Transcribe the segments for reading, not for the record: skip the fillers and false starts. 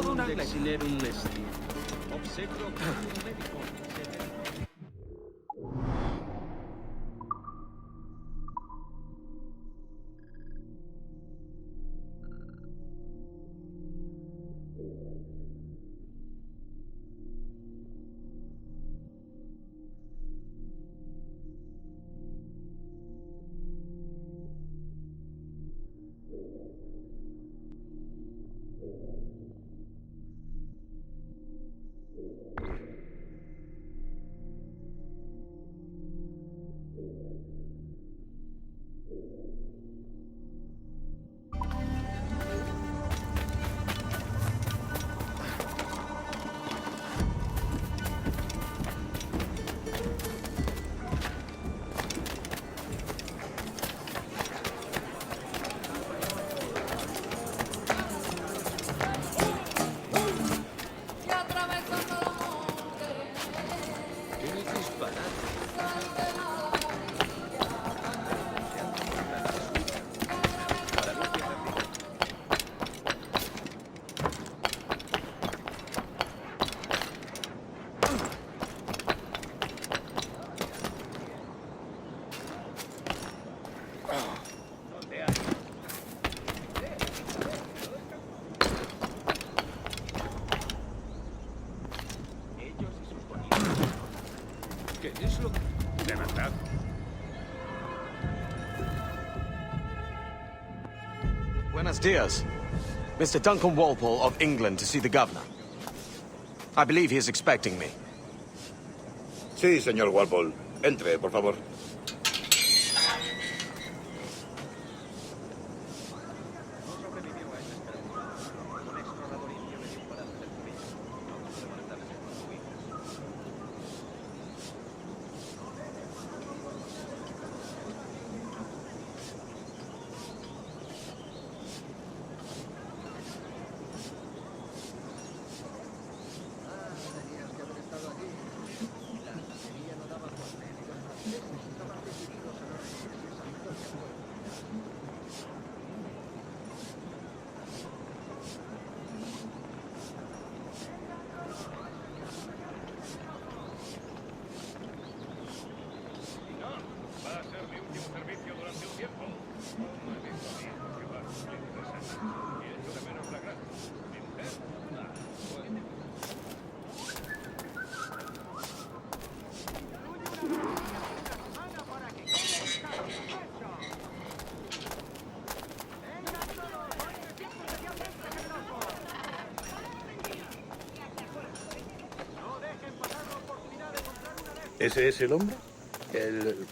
todo un atleta. Buenos dias. Mr. Duncan Walpole of England to see the governor. I believe he is expecting me. Sí, señor Walpole. Entre, por favor. ¿Ese es el hombre?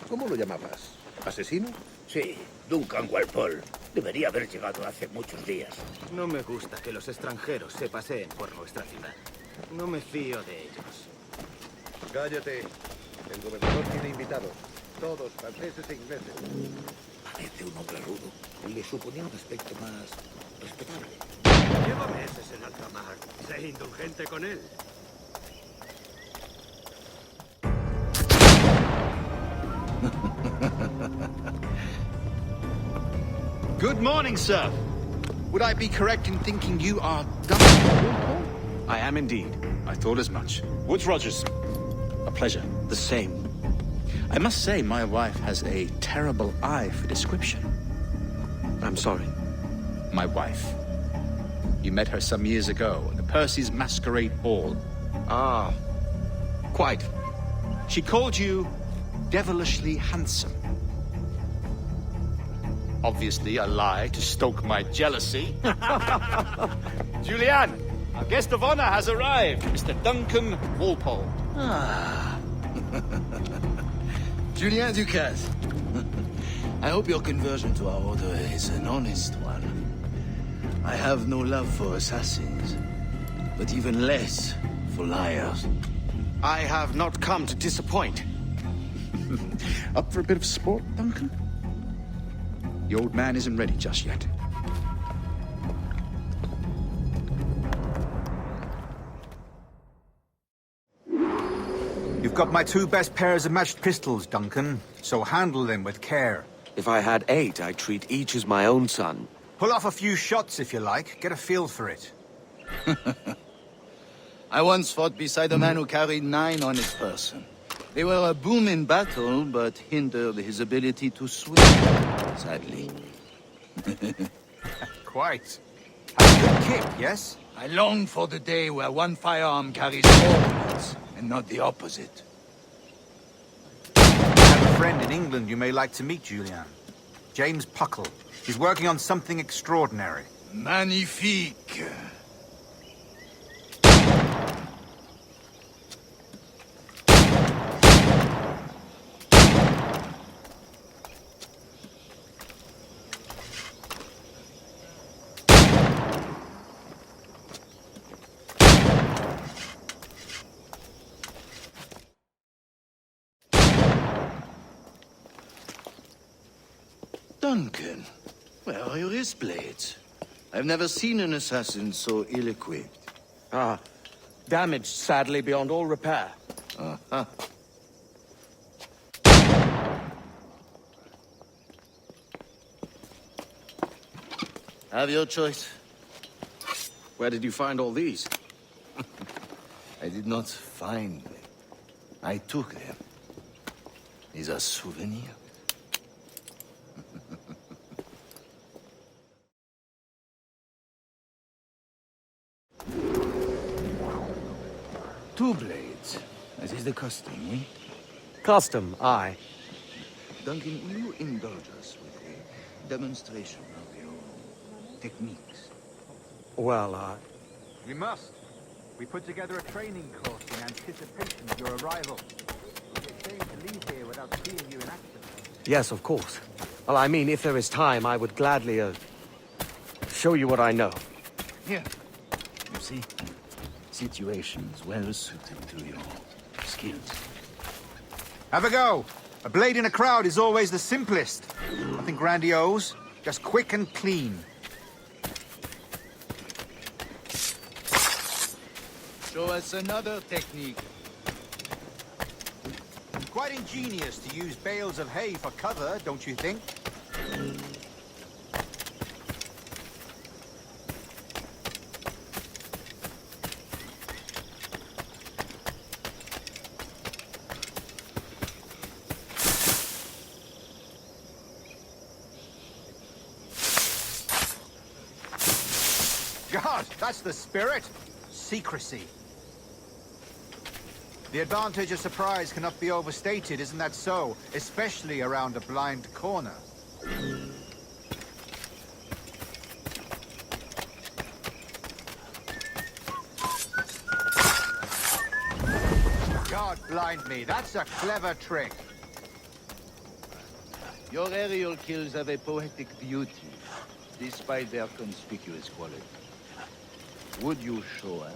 ¿Cómo lo llamabas? ¿Asesino? Sí, Duncan Walpole. Debería haber llegado hace muchos días. No me gusta que los extranjeros se paseen por nuestra ciudad. No me fío de ellos. Cállate. El gobernador tiene invitados. Todos franceses e ingleses. Parece un hombre rudo. Le suponía un aspecto más respetable. Lleva meses en alta mar. Sé indulgente con él. Good morning, sir. Would I be correct in thinking you are Duncan? I am indeed. I thought as much. Woods Rogers. A pleasure. The same. I must say, my wife has a terrible eye for description. I'm sorry. My wife. You met her some years ago at the Percy's Masquerade Ball. Ah, quite. She called you devilishly handsome. Obviously a lie to stoke my jealousy. Julianne, our guest of honor has arrived, Mr. Duncan Walpole. Ah. Julien Ducasse. I hope your conversion to our order is an honest one. I have no love for assassins, but even less for liars. I have not come to disappoint. Up for a bit of sport, Duncan? The old man isn't ready just yet. You've got my 2 best pairs of matched pistols, Duncan, so handle them with care. If I had 8, I'd treat each as my own son. Pull off a few shots if you like, get a feel for it. I once fought beside a man who carried 9 on his person. They were a boom in battle, but hindered his ability to swim, sadly. Quite. Have a good kick, yes? I long for the day where one firearm carries 4 bullets, and not the opposite. I have a friend in England you may like to meet, Julian. James Puckle. He's working on something extraordinary. Magnifique. Duncan, where are your wrist blades? I've never seen an assassin so ill-equipped. Ah, damaged sadly beyond all repair. Uh-huh. Have your choice. Where did you find all these? I did not find them. I took them. These are souvenirs. Two blades. That is the custom, eh? Custom, aye. Duncan, will you indulge us with a demonstration of your techniques? Well, We must. We put together a training course in anticipation of your arrival. We'd be ashamed to leave here without seeing you in action. yes, of course. Well, I mean, if there is time, I would gladly, show you what I know. Here. You see? Situations well suited to your skills. Have a go. A blade in a crowd is always the simplest. Nothing grandiose, just quick and clean. Show us another technique. Quite ingenious to use bales of hay for cover, don't you think? God, that's the spirit. Secrecy. The advantage of surprise cannot be overstated, isn't that so? Especially around a blind corner. God blind me, that's a clever trick. Your aerial kills have a poetic beauty, despite their conspicuous quality. Would you show us?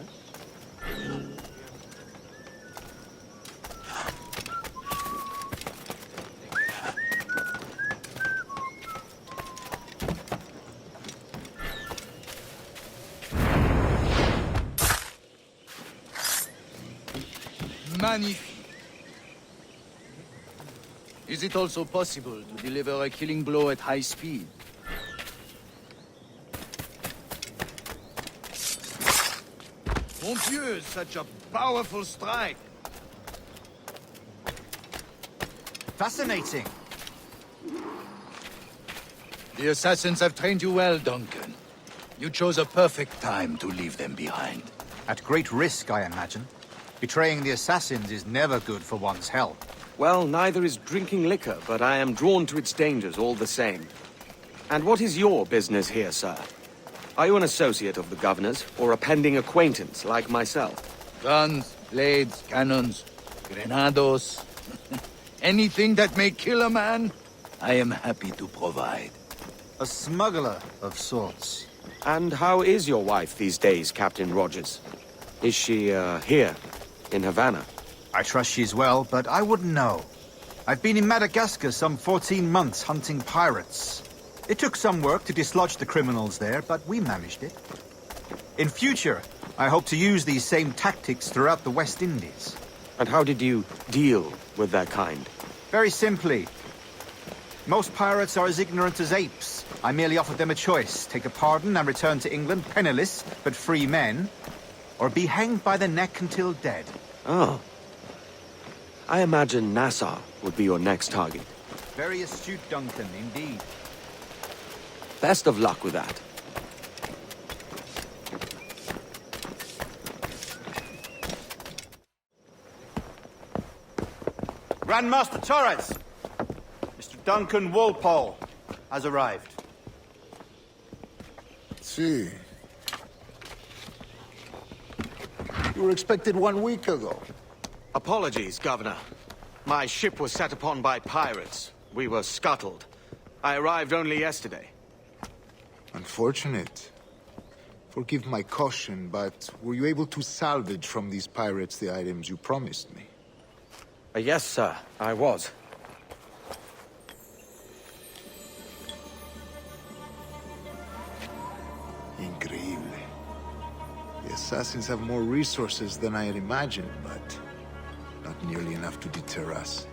Magnifique. Is it also possible to deliver a killing blow at high speed? Mon Dieu, such a powerful strike! Fascinating. The assassins have trained you well, Duncan. You chose a perfect time to leave them behind. At great risk, I imagine. Betraying the assassins is never good for one's health. Well, neither is drinking liquor, but I am drawn to its dangers all the same. And what is your business here, sir? Are you an associate of the governor's, or a pending acquaintance like myself? Guns, blades, cannons, grenados. Anything that may kill a man, I am happy to provide. A smuggler of sorts. And how is your wife these days, Captain Rogers? Is she, here, in Havana? I trust she's well, but I wouldn't know. I've been in Madagascar some 14 months hunting pirates. It took some work to dislodge the criminals there, but we managed it. In future, I hope to use these same tactics throughout the West Indies. And how did you deal with that kind? Very simply. Most pirates are as ignorant as apes. I merely offered them a choice. Take a pardon and return to England, penniless, but free men, or be hanged by the neck until dead. Oh. I imagine Nassau would be your next target. Very astute, Duncan, indeed. Best of luck with that. Grandmaster Torres! Mr. Duncan Walpole has arrived. See. You were expected 1 week ago. Apologies, Governor. My ship was set upon by pirates. We were scuttled. I arrived only yesterday. Unfortunate. Forgive my caution, but were you able to salvage from these pirates the items you promised me? Yes, sir, I was. Increíble. The assassins have more resources than I had imagined, but not nearly enough to deter us.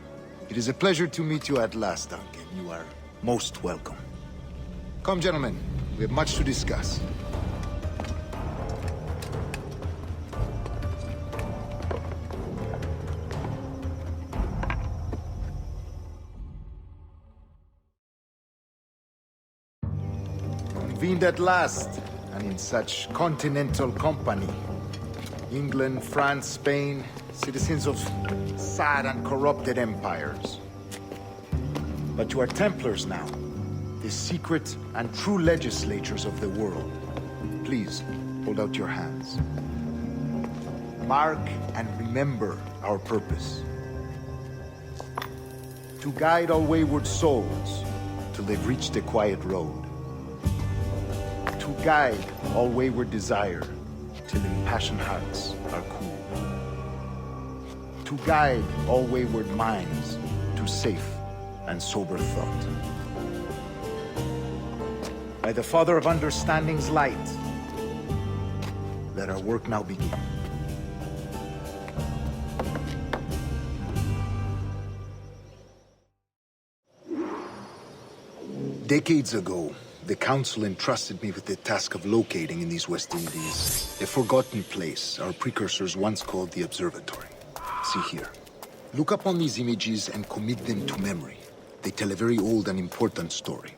It is a pleasure to meet you at last, Duncan. You are most welcome. Come, gentlemen. We have much to discuss. Convened at last, and in such continental company. England, France, Spain, citizens of sad and corrupted empires. But you are Templars now, the secret and true legislators of the world. Please, hold out your hands. Mark and remember our purpose. To guide all wayward souls till they've reached the quiet road. To guide all wayward desire till impassioned hearts are cool. To guide all wayward minds to safe and sober thought. By the Father of Understanding's light, let our work now begin. Decades ago, the Council entrusted me with the task of locating in these West Indies a forgotten place our precursors once called the Observatory. See here. Look up on these images and commit them to memory. They tell a very old and important story.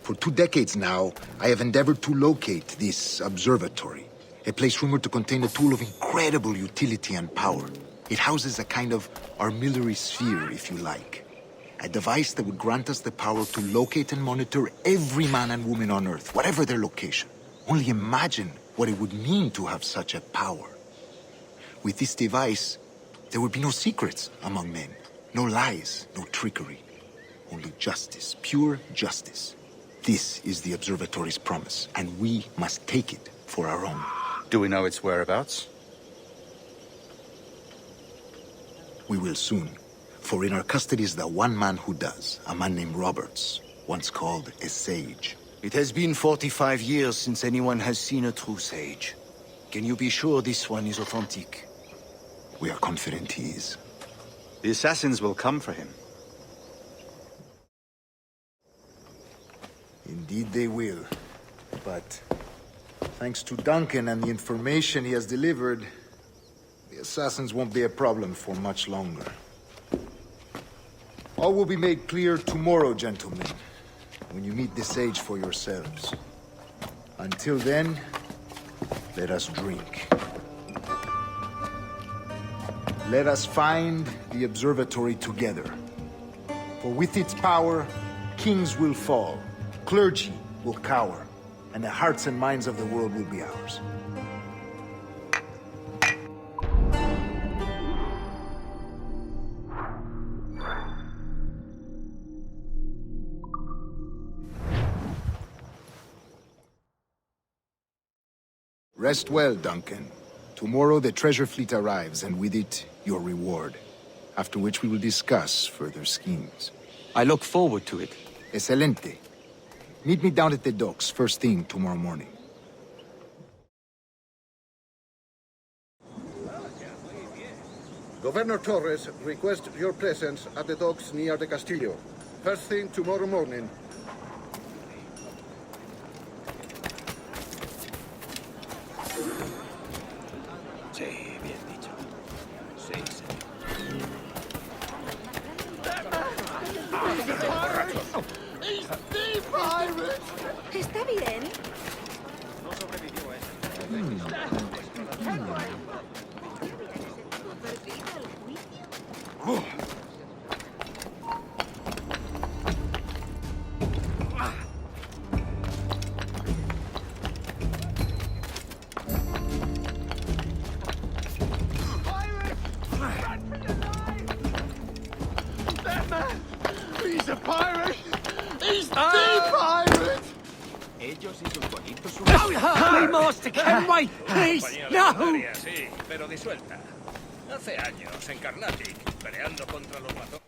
For 2 decades now, I have endeavored to locate this observatory, a place rumored to contain a tool of incredible utility and power. It houses a kind of armillary sphere, if you like. A device that would grant us the power to locate and monitor every man and woman on Earth, whatever their location. Only imagine what it would mean to have such a power. With this device, there would be no secrets among men, no lies, no trickery. Only justice, pure justice. This is the observatory's promise, and we must take it for our own. Do we know its whereabouts? We will soon. For in our custody is the one man who does, a man named Roberts, once called a sage. It has been 45 years since anyone has seen a true sage. Can you be sure this one is authentic? We are confident he is. The assassins will come for him. Indeed they will. But thanks to Duncan and the information he has delivered, the assassins won't be a problem for much longer. All will be made clear tomorrow, gentlemen, when you meet the sage for yourselves. Until then, let us drink. Let us find the observatory together. For with its power, kings will fall, clergy will cower, and the hearts and minds of the world will be ours. Rest well, Duncan. Tomorrow the treasure fleet arrives, and with it, your reward. After which we will discuss further schemes. I look forward to it. Excelente. Meet me down at the docks first thing tomorrow morning. Governor Torres requests your presence at the docks near the Castillo. First thing tomorrow morning. ¿Está bien? He's a pirate! He's the pirate! Ellos y sus bonitos... ¡Ay, Master Ken, wait, please! No! Sí, pero disuelta. Hace años en Carnatic, peleando contra los matones.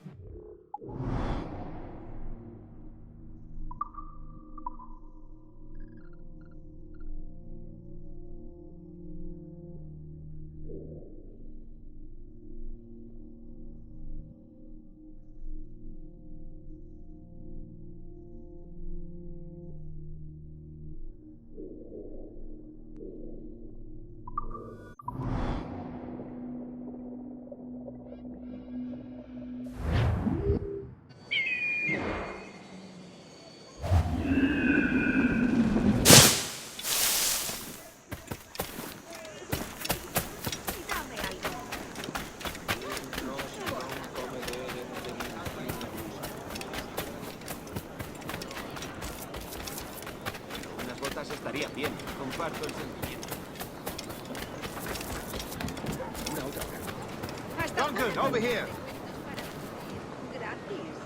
Unas botas estarían bien. Comparto el sentimiento. Duncan, over here. Gratis.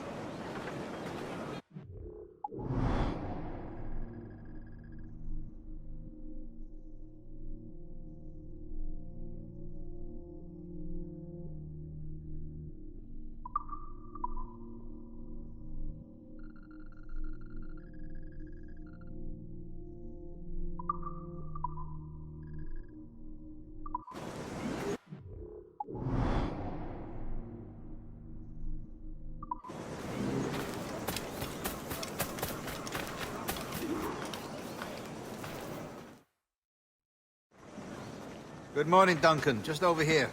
Good morning, Duncan. Just over here.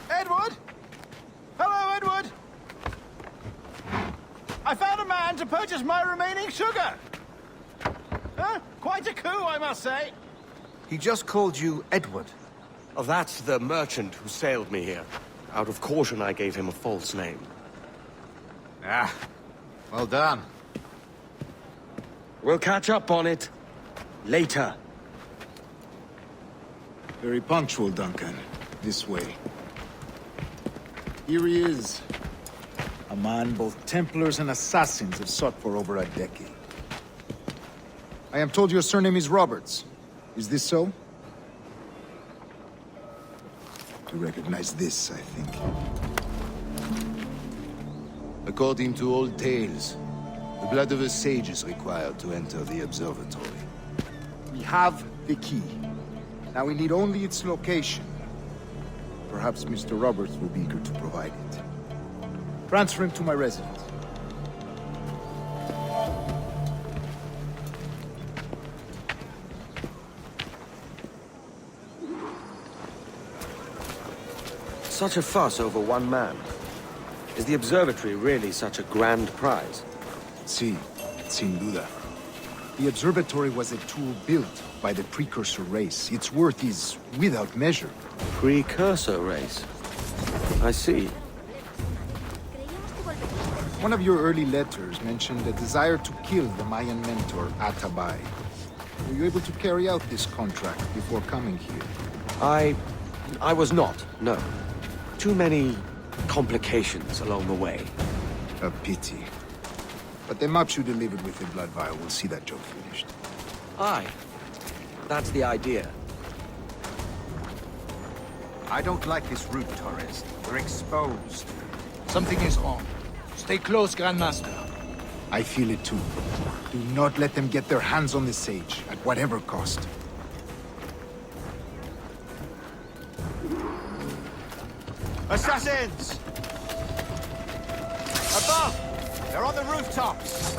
Edward? Hello, Edward! I found a man to purchase my remaining sugar! Huh? Quite a coup, I must say. He just called you Edward. Oh, that's the merchant who sailed me here. Out of caution, I gave him a false name. Ah, well done. We'll catch up on it later. Very punctual, Duncan. This way. Here he is. A man both Templars and Assassins have sought for over a decade. I am told your surname is Roberts. Is this so? To recognize this, I think. According to old tales, the blood of a sage is required to enter the observatory. We have the key. Now we need only its location. Perhaps Mr. Roberts will be eager to provide it. Transfer him to my residence. Such a fuss over one man. Is the observatory really such a grand prize? Sí, sin duda. The observatory was a tool built by the precursor race. Its worth is without measure. Precursor race? I see. One of your early letters mentioned a desire to kill the Mayan mentor, Atabay. Were you able to carry out this contract before coming here? I was not, no. Too many complications along the way. A pity. But the maps you delivered with the blood vial will see that job finished. Aye. That's the idea. I don't like this route, Torres. We're exposed. Something is wrong. Stay close, Grandmaster. I feel it too. Do not let them get their hands on the sage, at whatever cost. Assassins! Above! They're on the rooftops!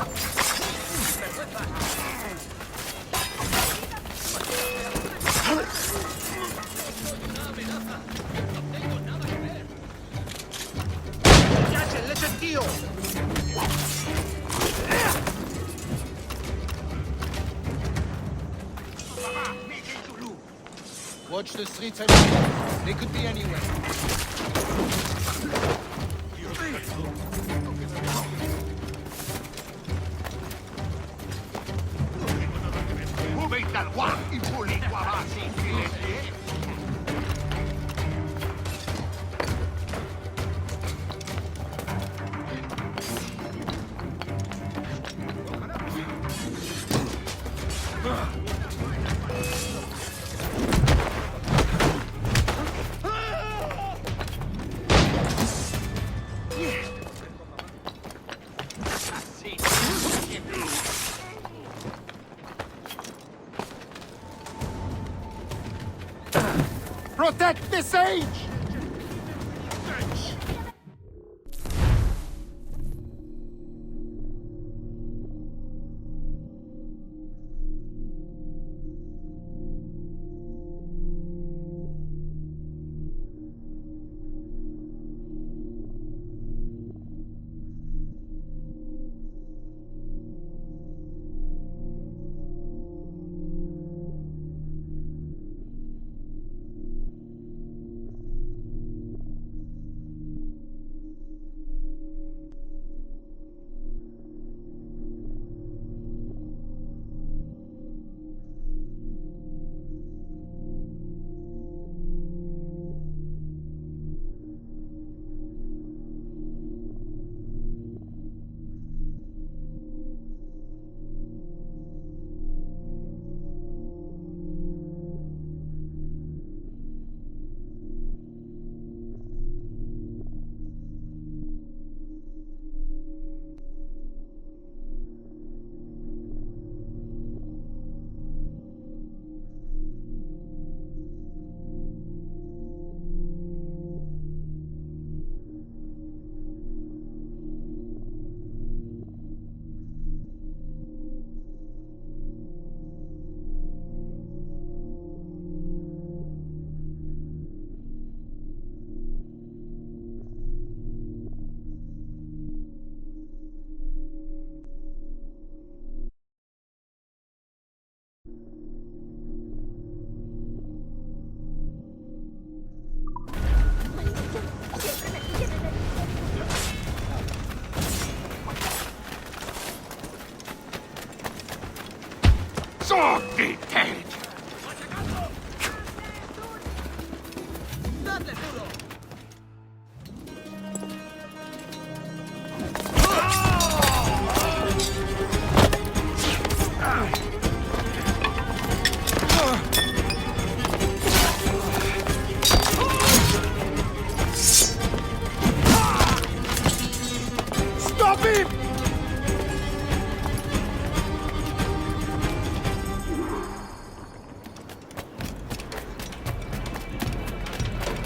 ¡Ya se les tío! Watch the streets around. They could be anywhere. Protect the sage!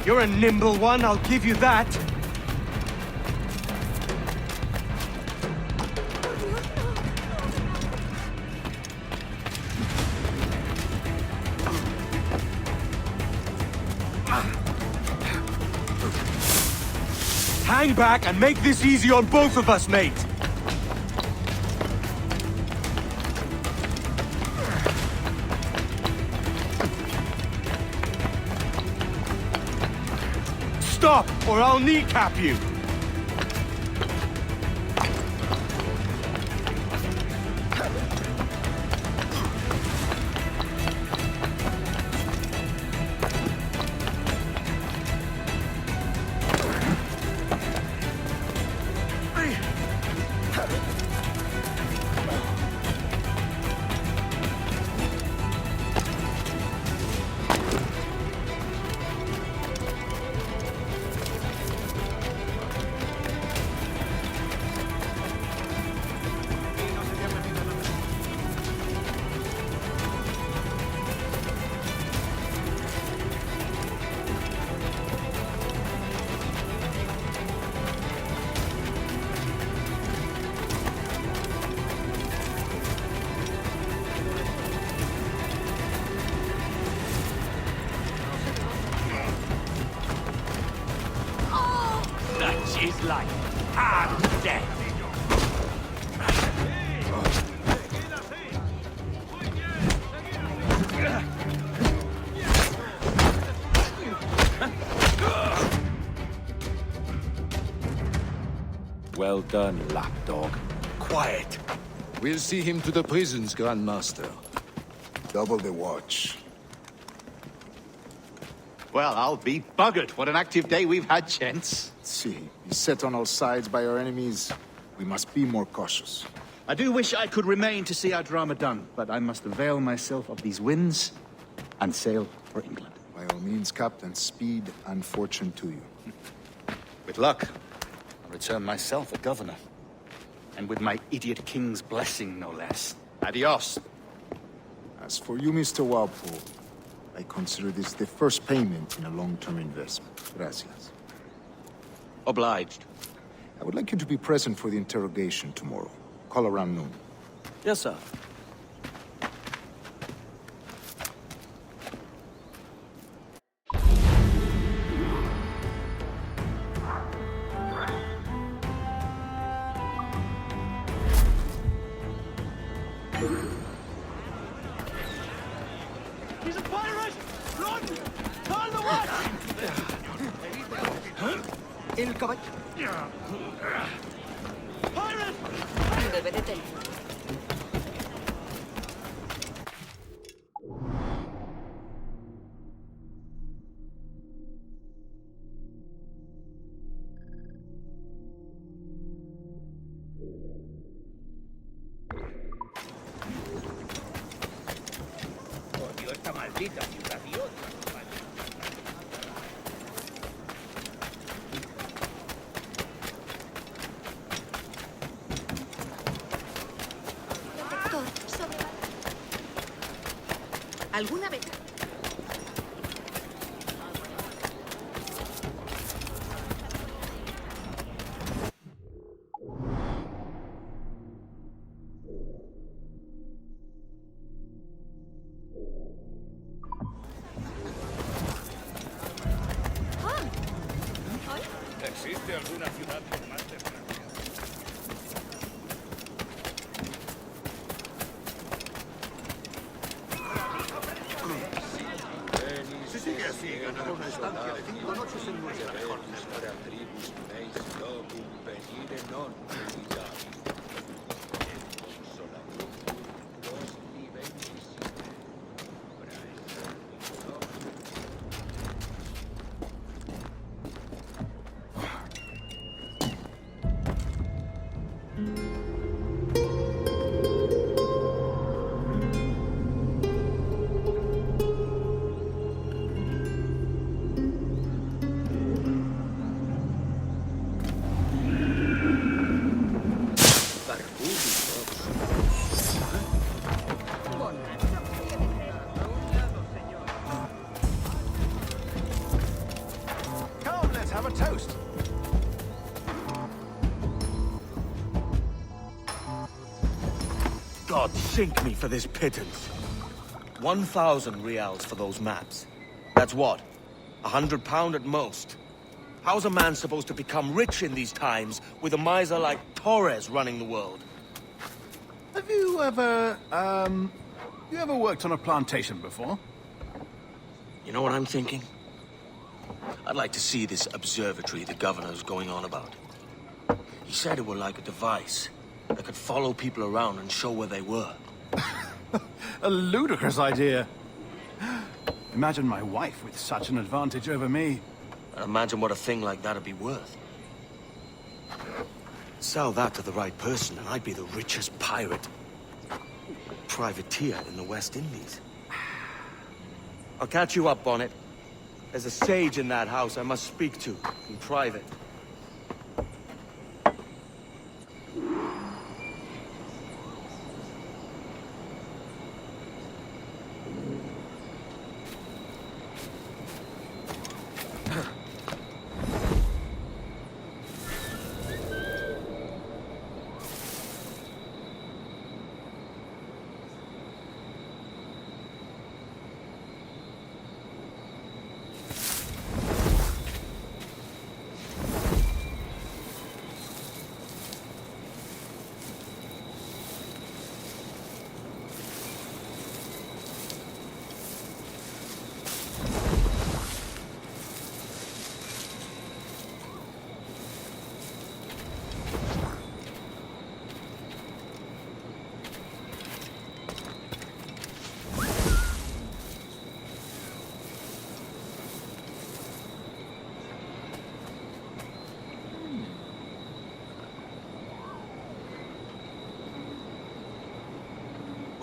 You're a nimble one, I'll give you that. Hang back and make this easy on both of us, mate. Stop, or I'll kneecap you! Well done, lapdog. Quiet. We'll see him to the prisons, Grandmaster. Double the watch. Well, I'll be buggered. What an active day we've had, gents. See, beset on all sides by our enemies, we must be more cautious. I do wish I could remain to see our drama done, but I must avail myself of these winds and sail for England. By all means, Captain, speed and fortune to you. With luck, I'll return myself a governor. And with my idiot king's blessing, no less. Adios. As for you, Mr. Walpole, I consider this the first payment in a long-term investment. Gracias. Obliged. I would like you to be present for the interrogation tomorrow. Call around noon. Yes, sir. He's a pirate! Run! Call the watch! El caballo. Pirate! Debe de tener. Odio esta maldita ciudad y otra. Protector sobre... ¿Alguna vez? ¿Existe alguna ciudad con más desgracia? Si sigue así, ganará una estancia de 5 noches en nuestra mejor celda. Come, let's have a toast. God sink me for this pittance. 1,000 reals for those maps. That's what? £100 at most. How's a man supposed to become rich in these times with a miser like Torres running the world? Have you ever, worked on a plantation before? You know what I'm thinking? I'd like to see this observatory the governor's going on about. He said it were like a device that could follow people around and show where they were. A ludicrous idea. Imagine my wife with such an advantage over me. And imagine what a thing like that'd be worth. Sell that to the right person and I'd be the richest pirate. Privateer in the West Indies. I'll catch you up, Bonnet. There's a sage in that house I must speak to, in private.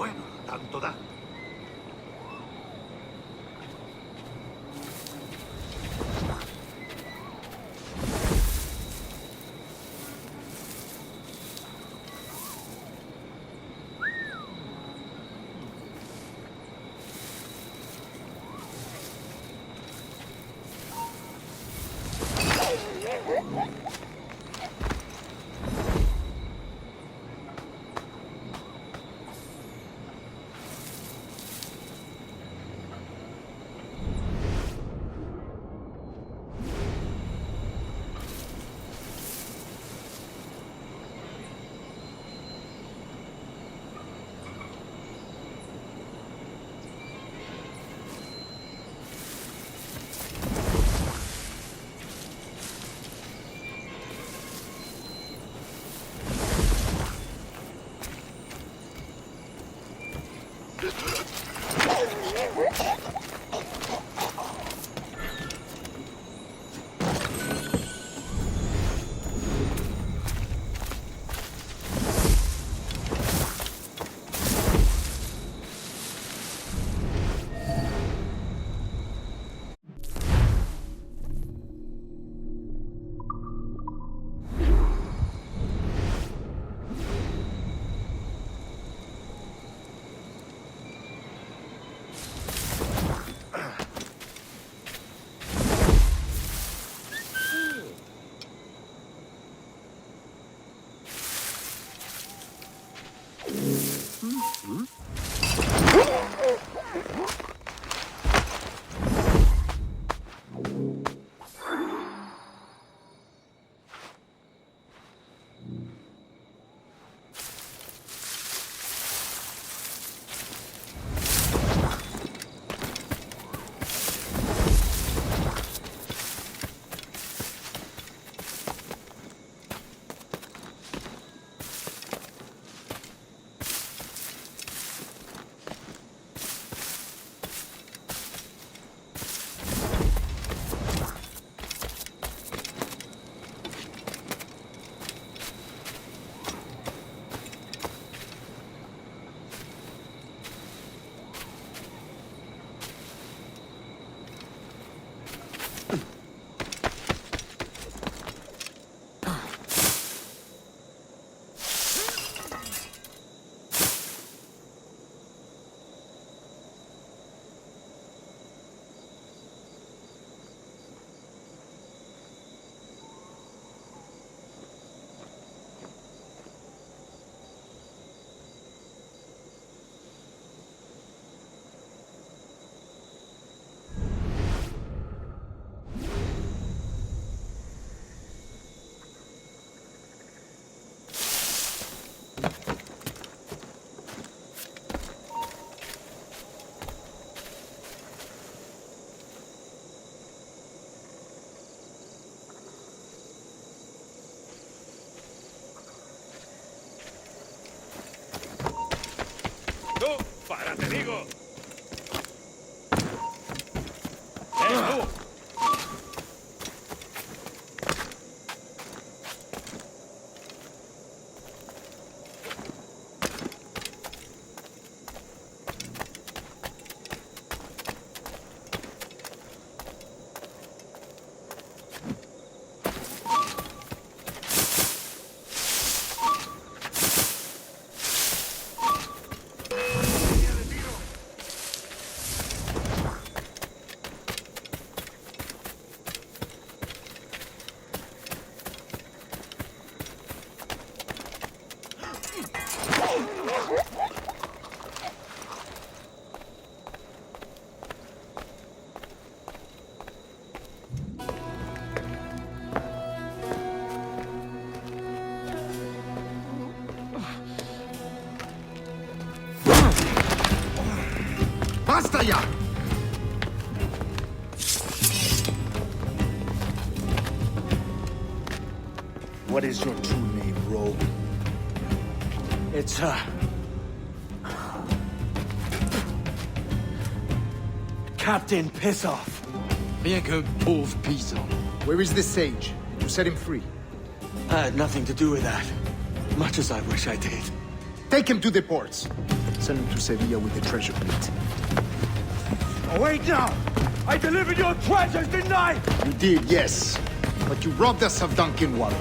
Bueno, tanto da. ¡Tú! ¡Para, te digo! ¡Tú! ¡Basta ya! What is your true name, rogue? It's, Captain Piss Off. Bien que pauvre paysan. Where is the sage? You set him free. I had nothing to do with that. Much as I wish I did. Take him to the ports. Send him to Sevilla with the treasure plate. Oh, wait now! I delivered your treasures, didn't I? You did, yes. But you robbed us of Duncan Walpole.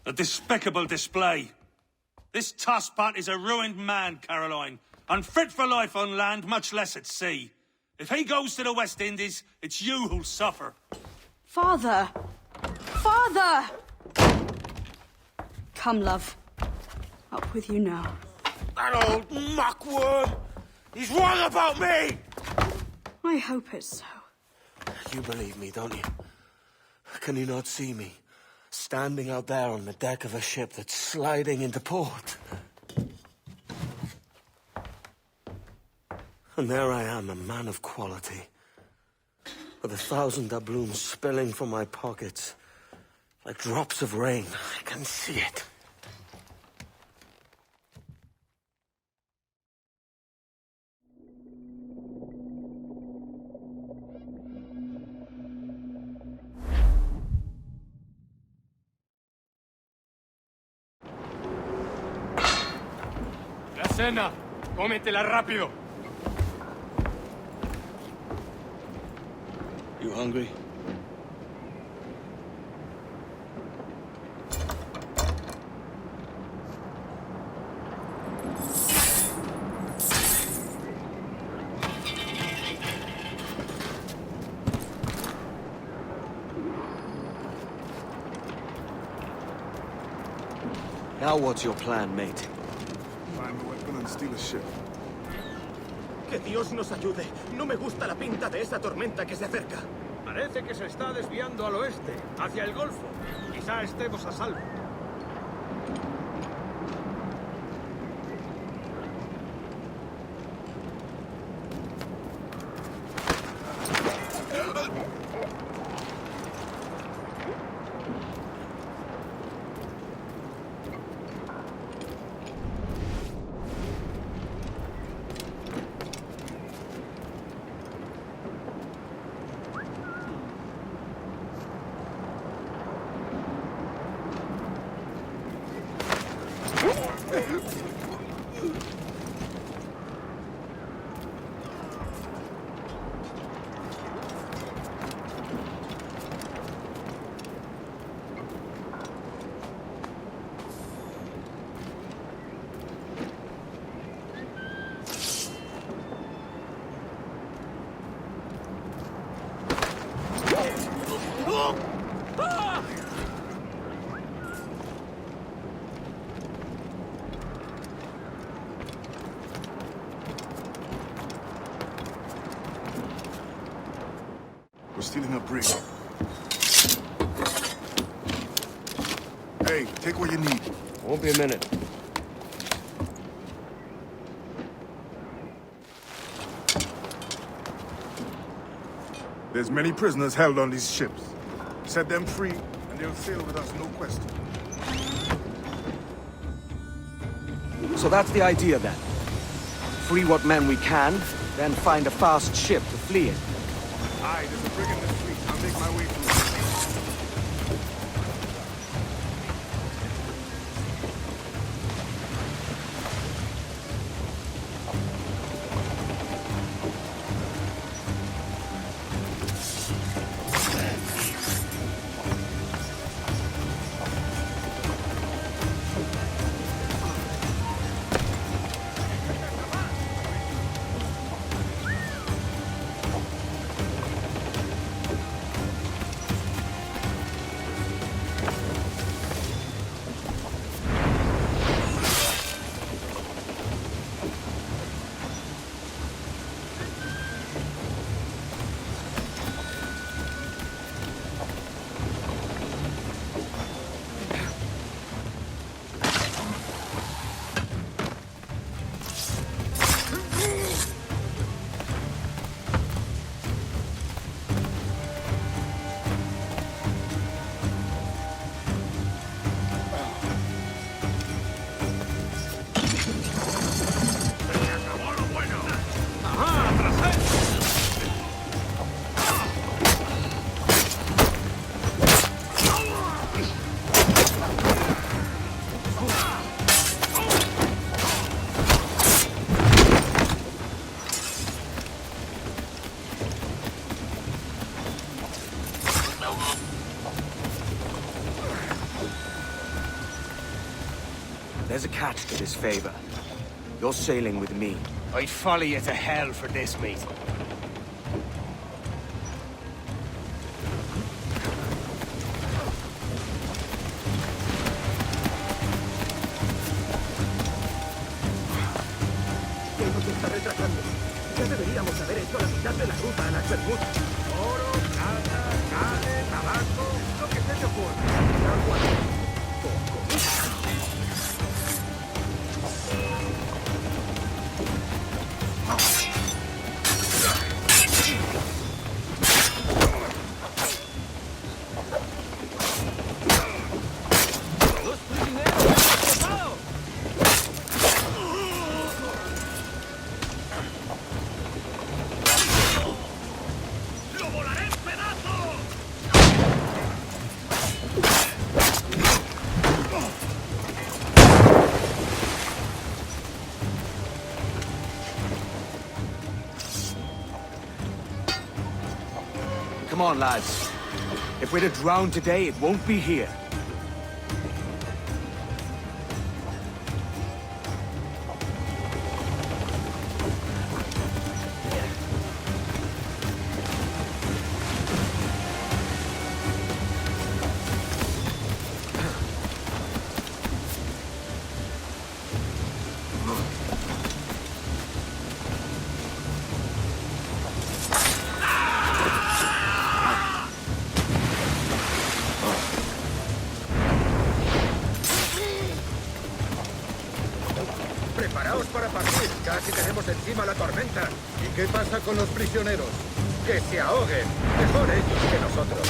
A despicable display. This Tosspot is a ruined man, Caroline. Unfit for life on land, much less at sea. If he goes to the West Indies, it's you who'll suffer. Father! Father! Come, love. Up with you now. That old muckworm! He's wrong about me! I hope it's so. You believe me, don't you? Can you not see me? Standing out there on the deck of a ship that's sliding into port. And there I am, a man of quality. With 1,000 doubloons spilling from my pockets. Like drops of rain. I can see it. La cena. Cómetela rápido. You hungry? Now what's your plan, mate? Find a weapon and steal a ship. Que Dios nos ayude. No me gusta la pinta de esa tormenta que se acerca. Parece que se está desviando al oeste, hacia el Golfo. Quizá estemos a salvo. We're stealing a brig. Hey, take what you need. Won't be a minute. There's many prisoners held on these ships. Set them free, and they'll sail with us, no question. So that's the idea then. Free what men we can, then find a fast ship to flee in. Aye, there's a brig in the fleet. I'll make my way through. There's a catch to this favor. You're sailing with me. I'd follow you to hell for this, mate. Tiempo se está retrasando. Ya deberíamos haber hecho la mitad de la ruta a las Bermudas. Oro, plata, carne, tabaco, lo que se te ocurra. Agua. Come on, lads. If we're to drown today, it won't be here. Preparaos para partir. Casi tenemos encima la tormenta. ¿Y qué pasa con los prisioneros? Que se ahoguen. Mejor ellos que nosotros.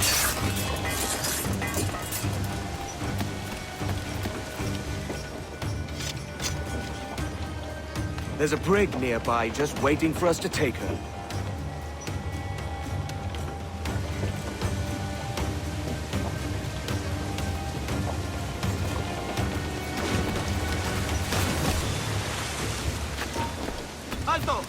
There's a brig nearby just waiting for us to take her. ¡Alto!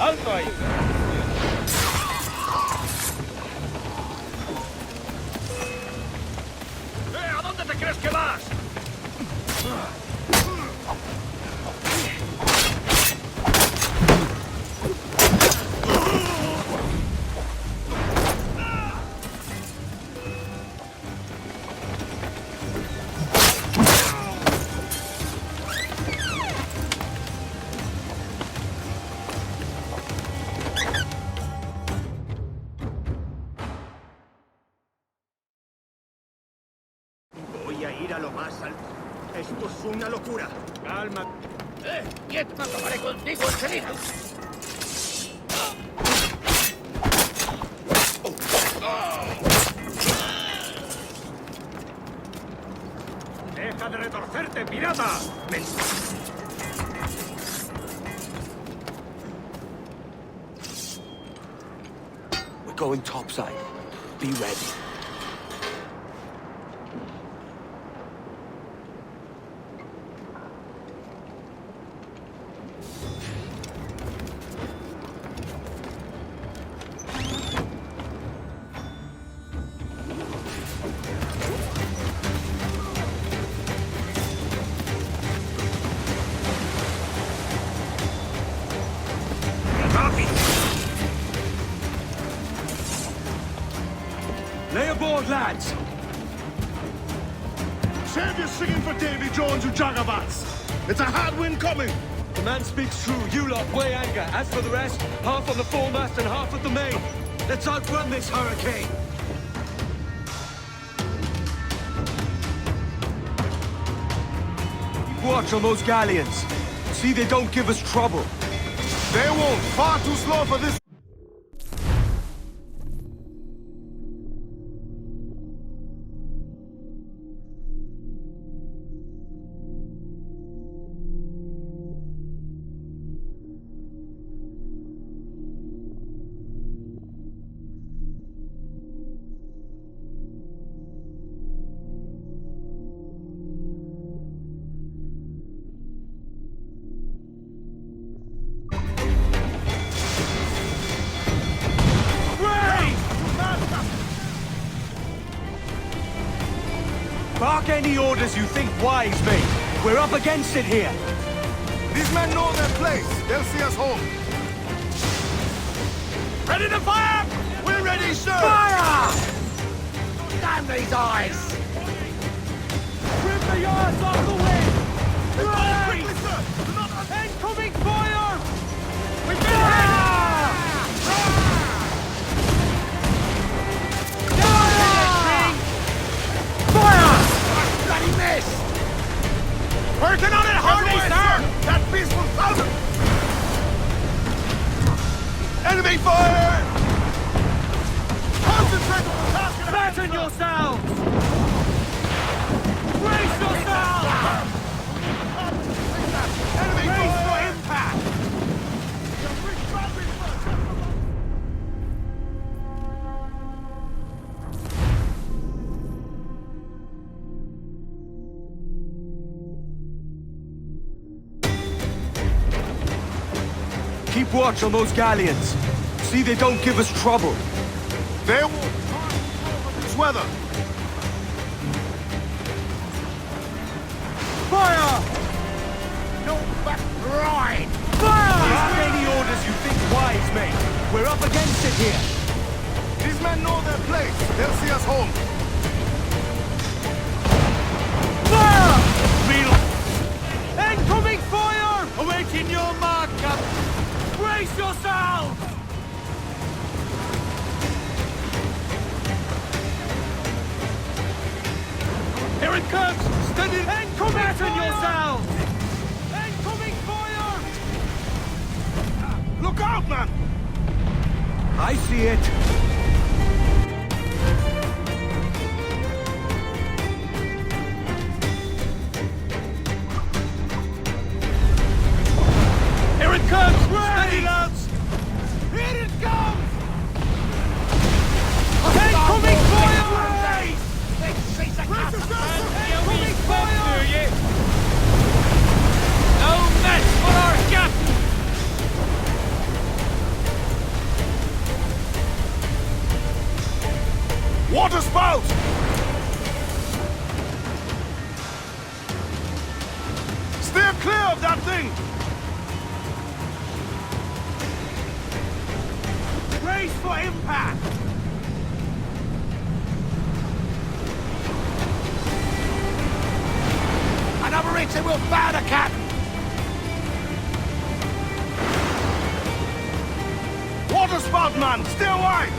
¡Alto ahí! ¿A dónde te crees que vas? Voy a ir a lo más alto. Esto es una locura. Calma. ¡Quieto! ¡Acabaré contigo enseguida! ¡Deja de retorcerte, pirata! We're going topside. Be ready. lads! Save your singing for Davy Jones, you jagabats! It's a hard wind coming! The man speaks true. You lot weigh anchor. As for the rest, half on the foremast and half at the main. Let's outrun this hurricane. Keep watch on those galleons. See they don't give us trouble. They won't. Far too slow for this. Bark any orders you think wise, mate. We're up against it here. These men know their place. They'll see us home. Ready to fire? We're ready, sir! Fire! Damn these eyes! Rip the yards off the wind! Right! Quickly, sir! Incoming fire! We've been hit! Bloody miss! Working on it hardly, sir! That beast will found Enemy fire! Concentrate on the task at hand! Batten yourselves! Brace yourselves! Enemy Brace for fire! impact! Keep watch on those galleons. See they don't give us trouble. They will this weather. Fire! No back right! Bark any orders you think wise, mate. We're up against it here. These men know their place. They'll see us home. Fire! Incoming fire! Awaiting your mark, Captain. Brace yourselves! Here it comes! Steady! Incoming Batten yourselves! Incoming fire! Look out, man! I see it. Here it comes! Steady, lads! Here it comes! Incoming fire! Incoming fire! No mess for our captain! Water spout! Steer clear of that thing! Brace for impact! Another hit and we'll bow the captain! Water spout, man! Steer wide!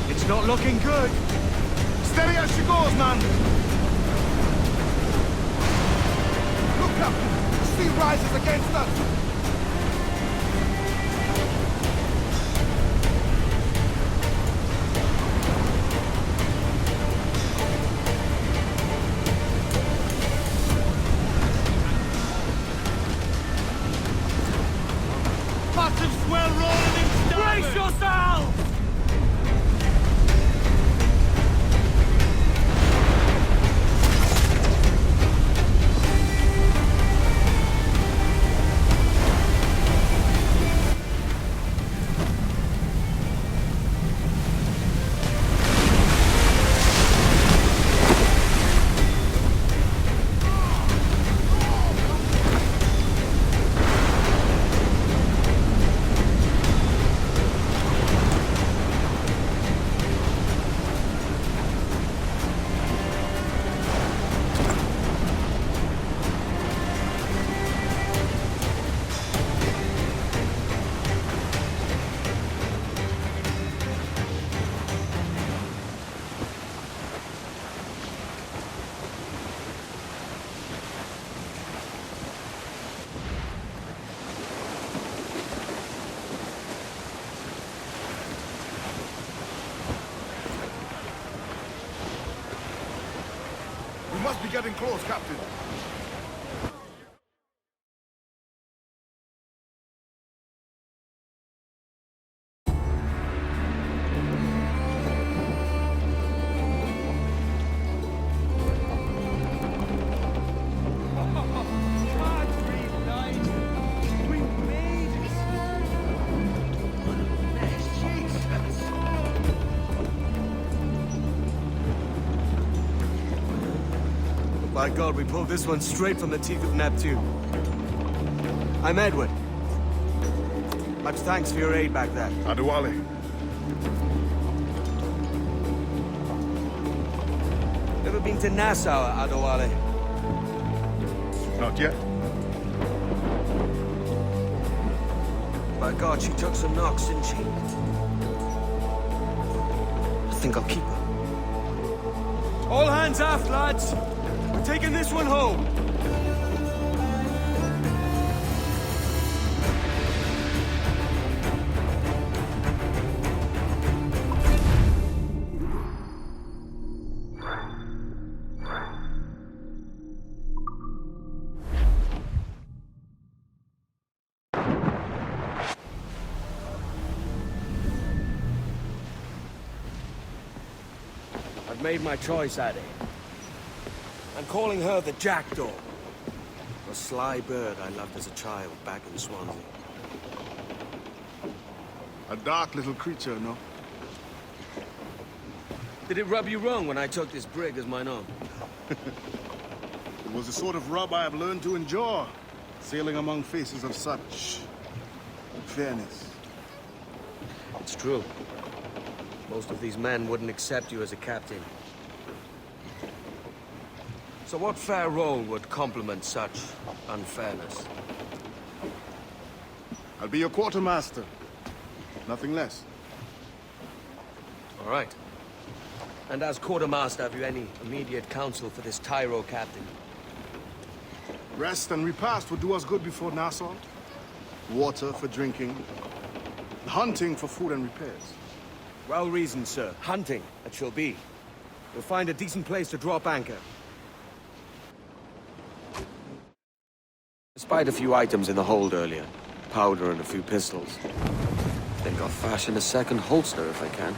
It's not looking good. Steady as she goes, man! Look up! The sea rises against us! Massive swell rolling in starboard! Brace yourselves! must be getting close, Captain. By God, we pulled this one straight from the teeth of Neptune. I'm Edward. Much thanks for your aid back there. Adewale. Ever been to Nassau, Adewale? Not yet. By God, she took some knocks, didn't she? I think I'll keep her. All hands aft, lads! We're taking this one home! I've made my choice, Addy. I'm calling her the Jackdaw. A sly bird I loved as a child back in Swansea. A dark little creature, no? Did it rub you wrong when I took this brig as mine own? It was the sort of rub I have learned to endure, sailing among faces of such fairness. It's true. Most of these men wouldn't accept you as a captain. So what fair role would complement such unfairness? I'll be your quartermaster. Nothing less. All right. And as quartermaster, have you any immediate counsel for this Tyro captain? Rest and repast would do us good before Nassau. Water for drinking. Hunting for food and repairs. Well reasoned, sir. Hunting, it shall be. We'll find a decent place to drop anchor. Despite a few items in the hold earlier, powder and a few pistols, think I'll fashion a second holster if I can.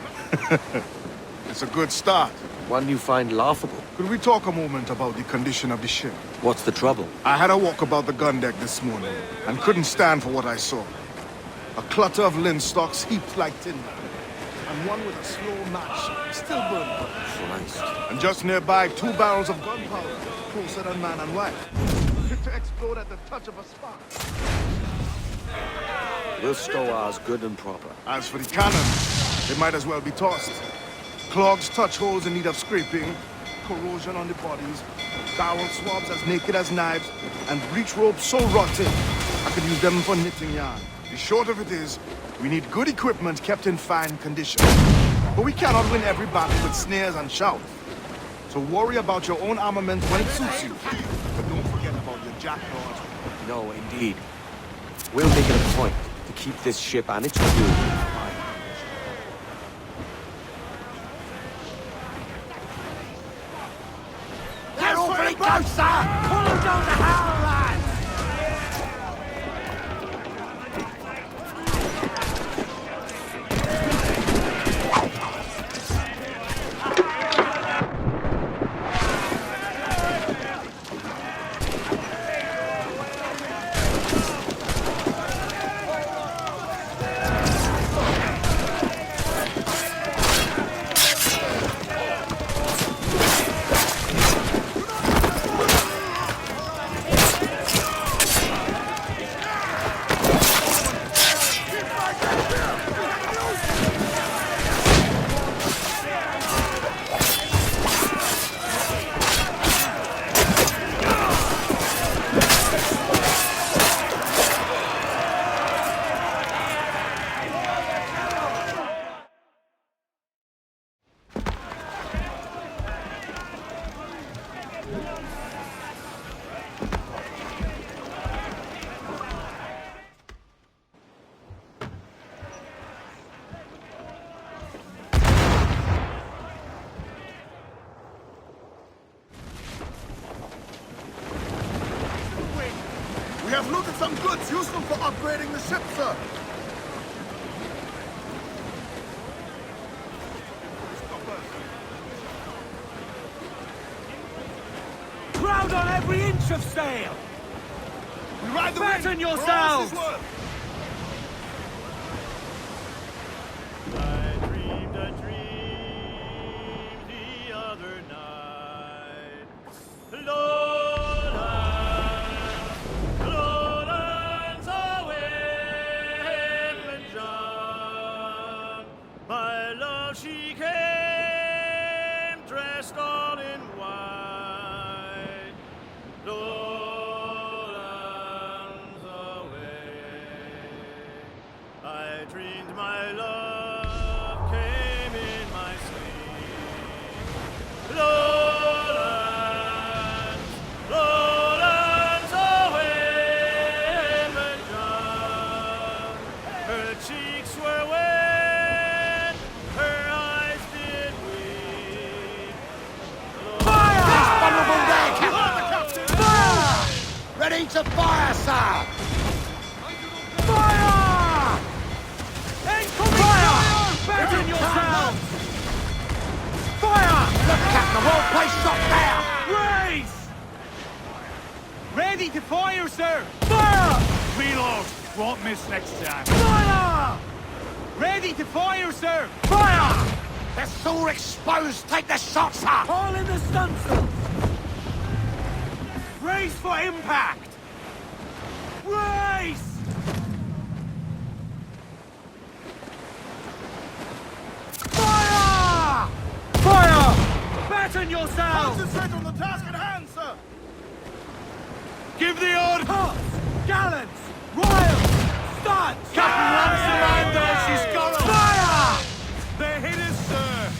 It's a good start. One you find laughable. Could we talk a moment about the condition of the ship? What's the trouble? I had a walk about the gun deck this morning, and couldn't stand for what I saw. A clutter of linstocks heaped like tinder, and one with a slow match, still burning. Christ. And just nearby, 2 barrels of gunpowder, closer than man and wife, fit to explode at the touch of a spark. We'll stow ours good and proper. As for the cannons, they might as well be tossed. Clogs touch holes in need of scraping, corrosion on the bodies, barrel swabs as naked as knives, and breech ropes so rotten, I could use them for knitting yarn. The short of it is, we need good equipment kept in fine condition. But we cannot win every battle with snares and shouts. So worry about your own armament when it suits you. But don't forget about your jackdaws. No, indeed. We'll make it a point to keep this ship and its crew in fine. They're awfully close, sir! Pull them down the howl, lads! looted some goods useful for upgrading the ship, sir. Crowd on every inch of sail! We ride the Batten wind. yourselves! I dreamed a dream the other night. Lawrence, away, and John. My love, she came dressed all in white. Lawrence, away. I dreamed my love came in my sleep. Lawrence, away, and John. Her cheeks were wet, her eyes did weep. Fire! This vulnerable there, Captain! Fire! Ready to fire, sir! Fire! Incoming fire! Batten yourselves! Fire! Look, Captain, the whole place shot there! Raise! Ready to fire, sir! Fire! Reload. Won't miss next time. Fire! Ready to fire, sir! Fire! They're so exposed! Take the shot, sir! All in the stunsails! Raise for impact! Raise! Fire! Fire! Batten yourselves! Concentrate on the task at hand, sir. Give the order! Tops! Gallants! Royals! Studs! Captain Ramselander! She's got us! Fire! They're hit us, sir.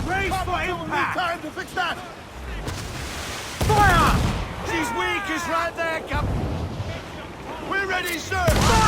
Raise for Captain, we'll need impact! time to fix that. Fire! She's weak, is right there, Captain. We're ready, sir. Fire!